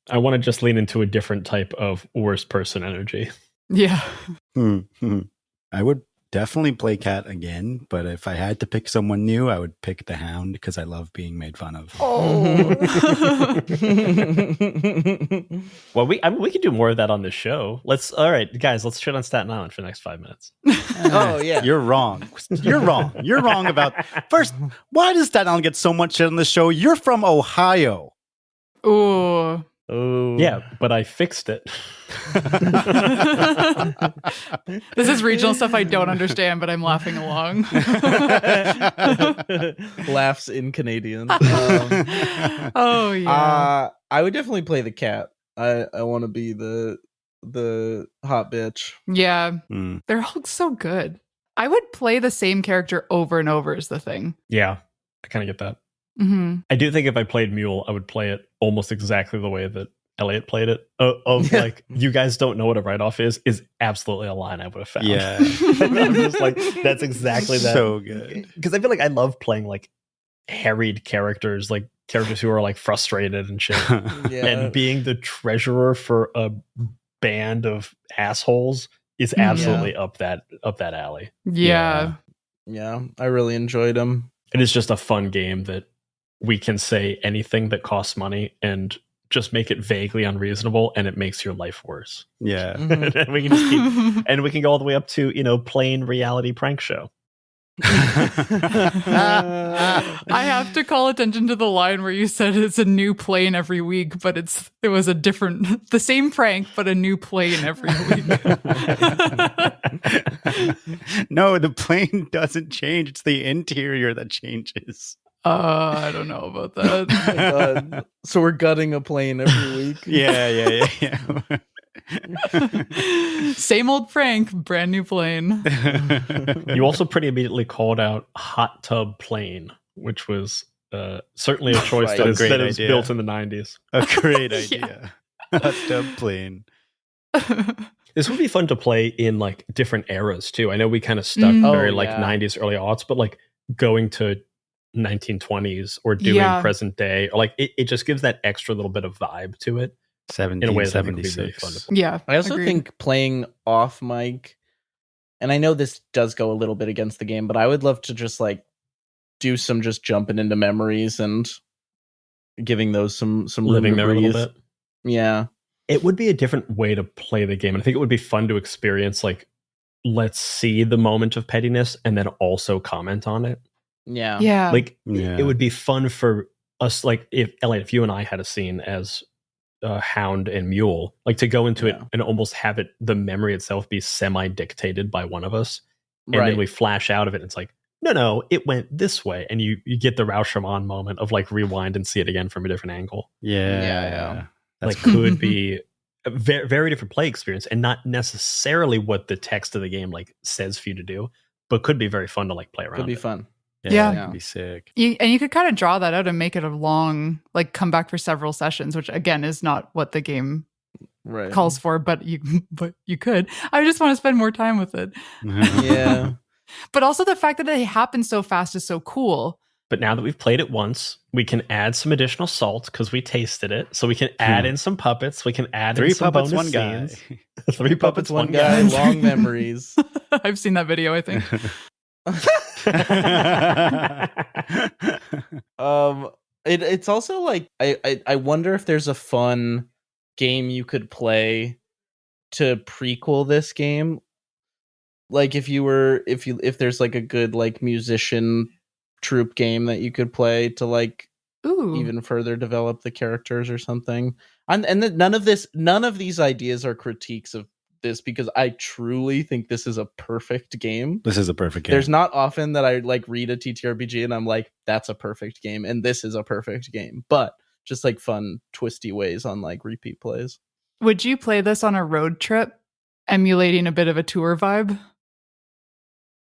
Speaker 1: I want to just lean into a different type of worst person energy.
Speaker 4: Yeah.
Speaker 3: I would definitely play Cat again, but if I had to pick someone new, I would pick the Hound because I love being made fun of.
Speaker 4: Oh.
Speaker 1: Well, we could do more of that on this show. All right, guys, let's shit on Staten Island for the next 5 minutes.
Speaker 2: Oh yeah,
Speaker 3: you're wrong. You're wrong about first. Why does Staten Island get so much shit on this show? You're from Ohio.
Speaker 4: Ooh.
Speaker 2: Oh.
Speaker 1: Yeah, but I fixed it.
Speaker 4: This is regional stuff I don't understand, but I'm laughing along.
Speaker 2: Laughs in Canadian.
Speaker 4: Oh yeah.
Speaker 2: I would definitely play the cat. I want to be the hot bitch.
Speaker 4: Yeah. They're all so good. I would play the same character over and over is the thing.
Speaker 1: Yeah, I kind of get that.
Speaker 4: Mm-hmm.
Speaker 1: I do think if I played Mule, I would play it almost exactly the way that Elliot played it. Like, you guys don't know what a write-off is absolutely a line I would have found.
Speaker 3: Yeah.
Speaker 1: I'm just like, that's exactly that.
Speaker 3: So good.
Speaker 1: Because I feel like I love playing like harried characters, like characters who are like frustrated and shit.
Speaker 2: Yeah.
Speaker 1: And being the treasurer for a band of assholes is absolutely up that alley.
Speaker 4: Yeah.
Speaker 2: Yeah, I really enjoyed them.
Speaker 1: It is just a fun game that we can say anything that costs money and just make it vaguely unreasonable, and it makes your life worse.
Speaker 3: Yeah.
Speaker 1: And we can just keep, and we can go all the way up to, plain reality prank show.
Speaker 4: I have to call attention to the line where you said it's a new plane every week, but it was the same prank, but a new plane every week.
Speaker 3: No, the plane doesn't change. It's the interior that changes.
Speaker 4: I don't know about that.
Speaker 2: Oh my God. So we're gutting a plane every week.
Speaker 3: Yeah.
Speaker 4: Same old prank, brand new plane.
Speaker 1: You also pretty immediately called out hot tub plane, which was certainly a choice that is built in the 90s.
Speaker 3: A great idea. Hot tub plane.
Speaker 1: This would be fun to play in like different eras too. I know we kind of stuck very 90s, early aughts, but like going to 1920s or doing present day, or like it just gives that extra little bit of vibe to it.
Speaker 3: 1776.
Speaker 1: In a way that I think would be really fun to play.
Speaker 4: Yeah.
Speaker 2: I also think playing off mic, and I know this does go a little bit against the game, but I would love to just like do some just jumping into memories and giving those some
Speaker 1: living there a little bit.
Speaker 2: Yeah.
Speaker 1: It would be a different way to play the game. And I think it would be fun to experience, like, let's see the moment of pettiness and then also comment on it.
Speaker 2: Yeah.
Speaker 4: Yeah.
Speaker 1: Like, it would be fun for us, like, if you and I had a scene as Hound and Mule, like, to go into it and almost have it, the memory itself, be semi-dictated by one of us. And then we flash out of it and it's like, no, it went this way. And you get the Rashomon moment of, like, rewind and see it again from a different angle.
Speaker 3: Yeah.
Speaker 1: Like, could be a very, very different play experience, and not necessarily what the text of the game like says for you to do, but could be very fun to like play around.
Speaker 2: Could be fun.
Speaker 4: Yeah.
Speaker 3: That'd be sick.
Speaker 4: And you could kind of draw that out and make it a long, like, come back for several sessions, which again is not what the game calls for, but you could. I just want to spend more time with it.
Speaker 2: Yeah.
Speaker 4: But also the fact that it happens so fast is so cool.
Speaker 1: But now that we've played it once, we can add some additional salt because we tasted it. So we can add in some puppets. We can add in some bonus
Speaker 3: one guy.
Speaker 1: scenes. 3 puppets, one
Speaker 2: guy. Long memories.
Speaker 4: I've seen that video, I think.
Speaker 2: It's also like I wonder if there's a fun game you could play to prequel this game. Like if there's like a good like musician troupe game that you could play to like even further develop the characters or something. And none of these ideas are critiques of this, because I truly think this is a perfect game.
Speaker 3: This is a perfect game.
Speaker 2: There's not often that I like read a TTRPG and I'm like, that's a perfect game, and this is a perfect game. But just like fun twisty ways on like repeat plays.
Speaker 4: Would you play this on a road trip, emulating a bit of a tour vibe?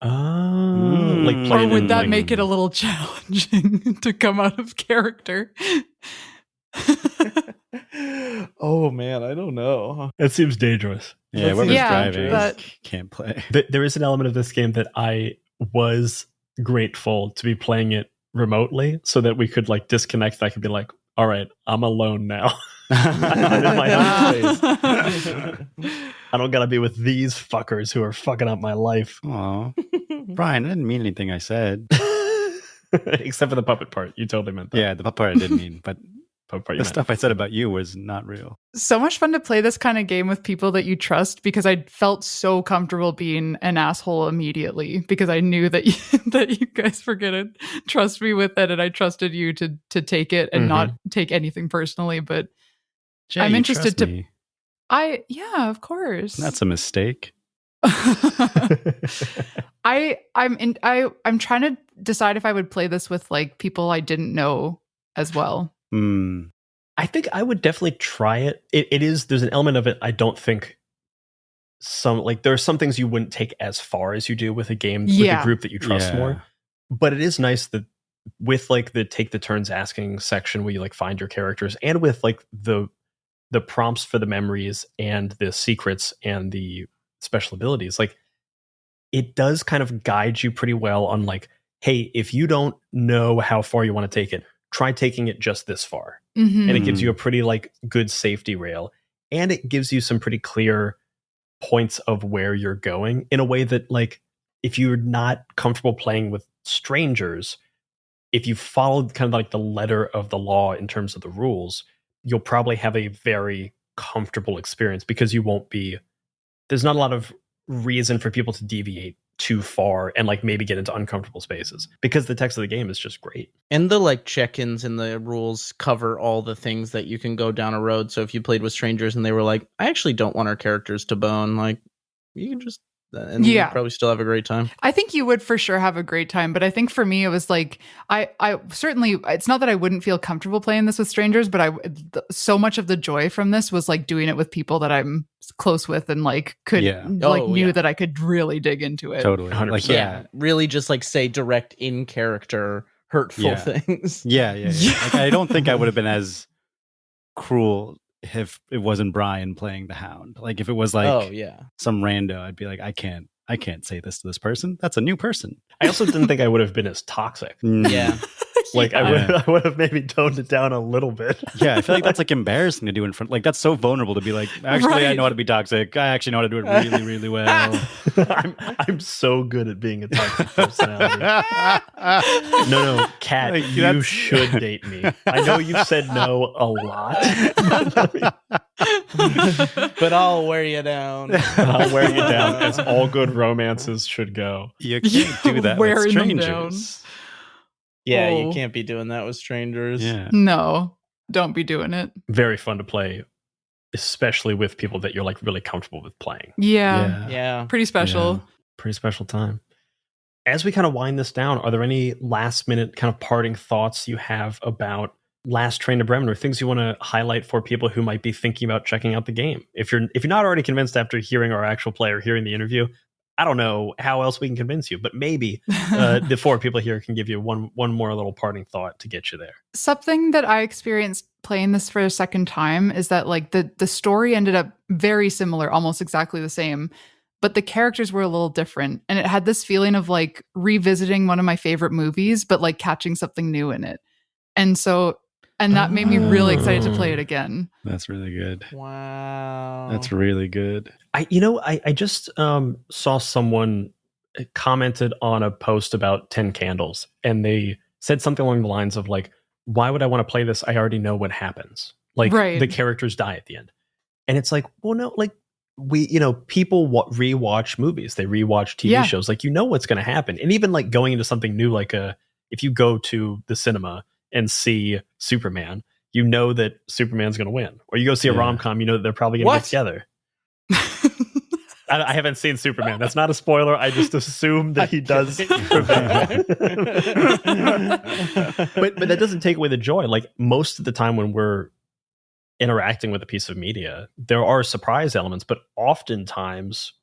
Speaker 1: Or
Speaker 4: would that make it a little challenging to come out of character?
Speaker 2: Oh man, I don't know.
Speaker 1: That seems dangerous.
Speaker 3: Yeah, whoever's driving
Speaker 4: but
Speaker 3: can't play.
Speaker 1: There is an element of this game that I was grateful to be playing it remotely, so that we could like disconnect. I could be like, all right, I'm alone now. I'm in my own place. I don't gotta be with these fuckers who are fucking up my life.
Speaker 3: Aw. Brian, I didn't mean anything I said.
Speaker 1: Except for the puppet part. You totally meant that.
Speaker 3: Yeah, the puppet part I didn't mean, but
Speaker 1: the
Speaker 3: stuff I said about you was not real.
Speaker 4: So much fun to play this kind of game with people that you trust, because I felt so comfortable being an asshole immediately, because I knew that you guys were gonna trust me with it, and I trusted you to take it and not take anything personally. But
Speaker 3: Jay,
Speaker 4: I'm
Speaker 3: you
Speaker 4: interested
Speaker 3: trust me.
Speaker 4: Yeah, of course.
Speaker 3: That's a mistake.
Speaker 4: I'm trying to decide if I would play this with like people I didn't know as well.
Speaker 1: I think I would definitely try it. There's an element of it I don't think there are some things you wouldn't take as far as you do with a game with a group that you trust more. But it is nice that with like the take the turns asking section where you like find your characters, and with like the prompts for the memories and the secrets and the special abilities, like it does kind of guide you pretty well on like, hey, if you don't know how far you want to take it, try taking it just this far.
Speaker 4: Mm-hmm.
Speaker 1: And it gives you a pretty like good safety rail, and it gives you some pretty clear points of where you're going in a way that like if you're not comfortable playing with strangers, if you followed kind of like the letter of the law in terms of the rules, you'll probably have a very comfortable experience because there's not a lot of reason for people to deviate too far and like maybe get into uncomfortable spaces because the text of the game is just great.
Speaker 2: And the like check-ins in the rules cover all the things that you can go down a road. So if you played with strangers and they were like, I actually don't want our characters to bone, like you can just you probably still have a great time.
Speaker 4: I think you would for sure have a great time, but I think for me it was like I certainly, it's not that I wouldn't feel comfortable playing this with strangers, but so much of the joy from this was like doing it with people that I'm close with and like could knew that I could really dig into it.
Speaker 3: Totally.
Speaker 1: 100%.
Speaker 2: Like really just like say direct in character hurtful things.
Speaker 3: Yeah. Like, I don't think I would have been as cruel if it wasn't Brian playing the Hound. Like if it was like some rando, I'd be like, I can't say this to this person. That's a new person.
Speaker 1: I also didn't think I would have been as toxic.
Speaker 2: Yeah.
Speaker 1: Like I would have maybe toned it down a little bit.
Speaker 3: Yeah, I feel like that's like embarrassing to do in front. Like that's so vulnerable to be like, actually, I know how to be toxic. I actually know how to do it really, really well.
Speaker 1: I'm so good at being a toxic personality. No, Kat,
Speaker 3: Like,
Speaker 1: you should date me. I know you've said no a lot.
Speaker 2: But I'll wear you down.
Speaker 1: I'll wear you down as all good romances should go.
Speaker 3: You can't do that with strangers.
Speaker 2: Yeah, you can't be doing that with strangers.
Speaker 3: Yeah.
Speaker 4: No, don't be doing it.
Speaker 1: Very fun to play, especially with people that you're like really comfortable with playing.
Speaker 2: Yeah.
Speaker 4: Pretty special.
Speaker 1: Yeah. Pretty special time. As we kind of wind this down, are there any last minute kind of parting thoughts you have about Last Train to Bremen, or things you want to highlight for people who might be thinking about checking out the game? If you're not already convinced after hearing our actual play or hearing the interview, I don't know how else we can convince you, but maybe the four people here can give you one more little parting thought to get you there.
Speaker 4: Something that I experienced playing this for a second time is that like the story ended up very similar, almost exactly the same, but the characters were a little different. And it had this feeling of like revisiting one of my favorite movies, but like catching something new in it. And that made me really excited to play it again.
Speaker 3: That's really good.
Speaker 2: Wow.
Speaker 3: That's really good.
Speaker 1: I just saw someone commented on a post about 10 Candles, and they said something along the lines of like, why would I want to play this? I already know what happens. Like the characters die at the end. And it's like, well, no, like people rewatch movies. They rewatch TV shows. Like, what's going to happen. And even like going into something new, like if you go to the cinema and see Superman, you know that Superman's going to win. Or you go see a rom-com, you know that they're probably going to get together. I haven't seen Superman. That's not a spoiler. I just assume that he does prevail. But that doesn't take away the joy. Like most of the time when we're interacting with a piece of media, there are surprise elements, but oftentimes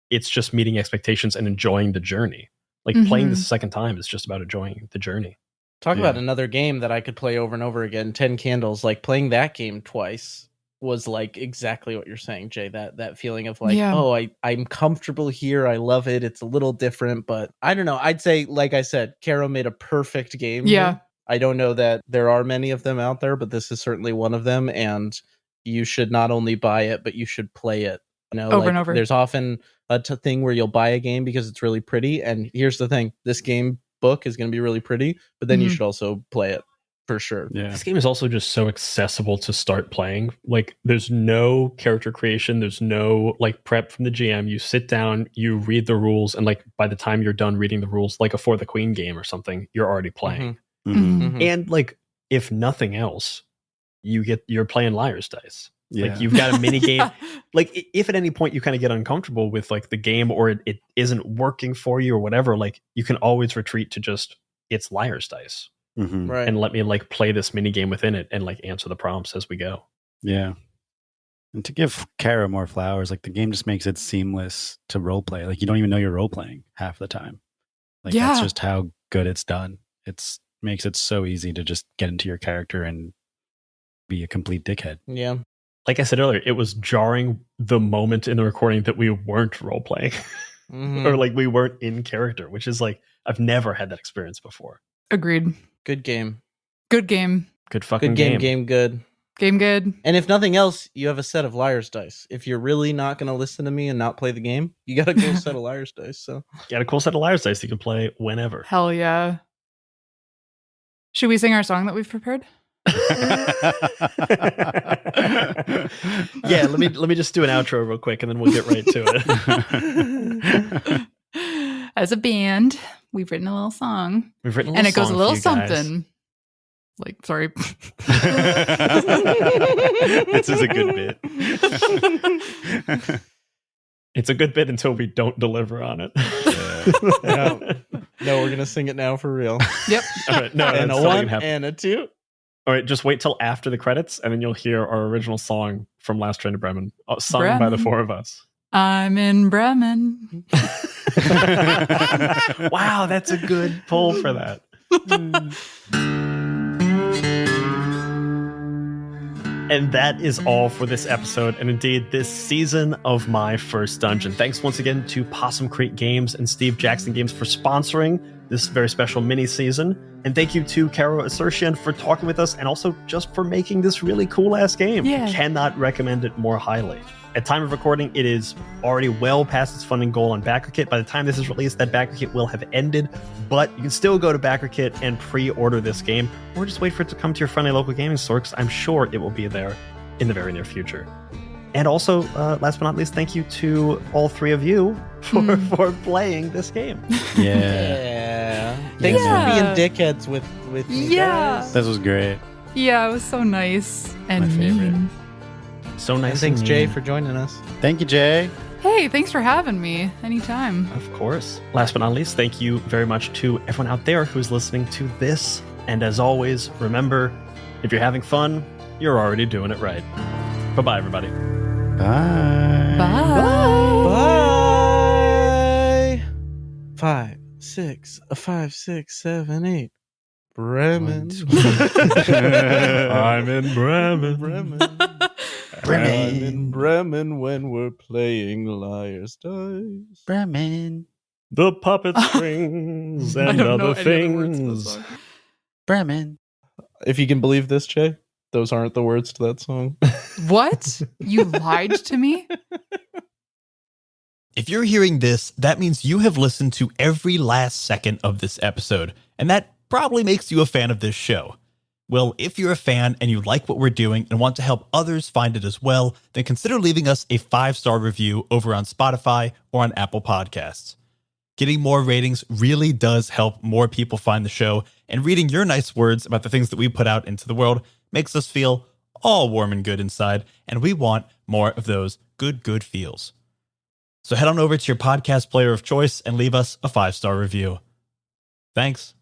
Speaker 1: it's just meeting expectations and enjoying the journey. Like playing this a second time is just about enjoying the journey.
Speaker 2: Talk about another game that I could play over and over again. 10 Candles. Like playing that game twice was like exactly what you're saying, Jay. That feeling of like, I'm comfortable here. I love it. It's a little different, but I don't know. I'd say, like I said, Caro made a perfect game.
Speaker 4: Yeah.
Speaker 2: I don't know that there are many of them out there, but this is certainly one of them. And you should not only buy it, but you should play it.
Speaker 4: Over and over.
Speaker 2: There's often a thing where you'll buy a game because it's really pretty. And here's the thing: this game book is going to be really pretty, but then you should also play it for sure.
Speaker 1: This game is also just so accessible to start playing. Like there's no character creation, there's no like prep from the GM. You sit down, you read the rules, and like by the time you're done reading the rules, like a For the Queen game or something, you're already playing. And like if nothing else, you're playing liar's dice.
Speaker 3: Yeah.
Speaker 1: Like you've got a mini game. Like if at any point you kind of get uncomfortable with like the game or it isn't working for you or whatever, like you can always retreat to just it's liar's dice.
Speaker 3: Mm-hmm.
Speaker 2: Right.
Speaker 1: And let me like play this mini game within it and like answer the prompts as we go.
Speaker 3: Yeah. And to give Caro more flowers, like the game just makes it seamless to role play. Like you don't even know you're role playing half the time. Like that's just how good it's done. It's makes it so easy to just get into your character and be a complete dickhead.
Speaker 2: Yeah.
Speaker 1: Like I said earlier, it was jarring the moment in the recording that we weren't role playing or like we weren't in character, which is like, I've never had that experience before.
Speaker 4: Agreed.
Speaker 2: Good game.
Speaker 4: Good game.
Speaker 1: Good fucking
Speaker 2: Good game. Game good.
Speaker 4: Game good.
Speaker 2: And if nothing else, you have a set of liar's dice. If you're really not going to listen to me and not play the game, you got a cool set of liar's dice. So
Speaker 1: got a cool set of liar's dice you can play whenever.
Speaker 4: Hell yeah. Should we sing our song that we've prepared?
Speaker 1: Yeah, let me just do an outro real quick and then we'll get right to
Speaker 4: it. As a band, we've written a little song.
Speaker 1: We've written a
Speaker 4: and
Speaker 1: little
Speaker 4: it goes
Speaker 1: song
Speaker 4: a little
Speaker 1: for you guys.
Speaker 4: something. Like, sorry.
Speaker 3: This is a good bit.
Speaker 1: It's a good bit until we don't deliver on it.
Speaker 2: No, we're going to sing it now for real.
Speaker 4: Yep.
Speaker 1: All right, no,
Speaker 2: and
Speaker 1: that's
Speaker 2: a
Speaker 1: totally
Speaker 2: one
Speaker 1: gonna happen.
Speaker 2: and a two.
Speaker 1: All right, just wait till after the credits and then you'll hear our original song from Last Train to Bremen, sung by the four of us.
Speaker 4: I'm in Bremen.
Speaker 1: Wow, that's a good pull for that. And that is all for this episode, and indeed this season of My First Dungeon. Thanks once again to Possum Creek Games and Steve Jackson Games for sponsoring this very special mini-season. And thank you to Caro Asercion for talking with us and also just for making this really cool-ass game.
Speaker 4: Yeah.
Speaker 1: Cannot recommend it more highly. At time of recording, it is already well past its funding goal on BackerKit. By the time this is released, that BackerKit will have ended, but you can still go to BackerKit and pre-order this game, or just wait for it to come to your friendly local gaming store, because I'm sure it will be there in the very near future. And also, last but not least, thank you to all three of you for playing this game.
Speaker 2: Yeah. Thanks for being dickheads with me, guys.
Speaker 3: This was great.
Speaker 4: Yeah, it was so nice and
Speaker 3: My favorite.
Speaker 4: mean.
Speaker 1: So nice.
Speaker 2: And thanks,
Speaker 1: and
Speaker 2: Jay,
Speaker 1: mean.
Speaker 2: for joining us.
Speaker 3: Thank you, Jay.
Speaker 4: Hey, thanks for having me. Anytime.
Speaker 1: Of course. Last but not least, thank you very much to everyone out there who's listening to this. And as always, remember, if you're having fun, you're already doing it right. Bye-bye, everybody.
Speaker 3: Bye.
Speaker 2: Bye. 5, 6, 5, 6, 7, 8. Bremen.
Speaker 1: I'm in Bremen.
Speaker 2: I'm in Bremen when we're playing liar's dice.
Speaker 3: Bremen.
Speaker 1: The puppet strings
Speaker 4: I
Speaker 1: and
Speaker 4: don't know
Speaker 1: other
Speaker 4: any other words to the
Speaker 1: things.
Speaker 4: song.
Speaker 3: Bremen.
Speaker 2: If you can believe this, Jay, those aren't the words to that song.
Speaker 4: What? You lied to me?
Speaker 15: If you're hearing this, that means you have listened to every last second of this episode, and that probably makes you a fan of this show. Well, if you're a fan and you like what we're doing and want to help others find it as well, then consider leaving us a 5-star review over on Spotify or on Apple Podcasts. Getting more ratings really does help more people find the show, and reading your nice words about the things that we put out into the world makes us feel all warm and good inside, and we want more of those good feels. So head on over to your podcast player of choice and leave us a 5-star review. Thanks.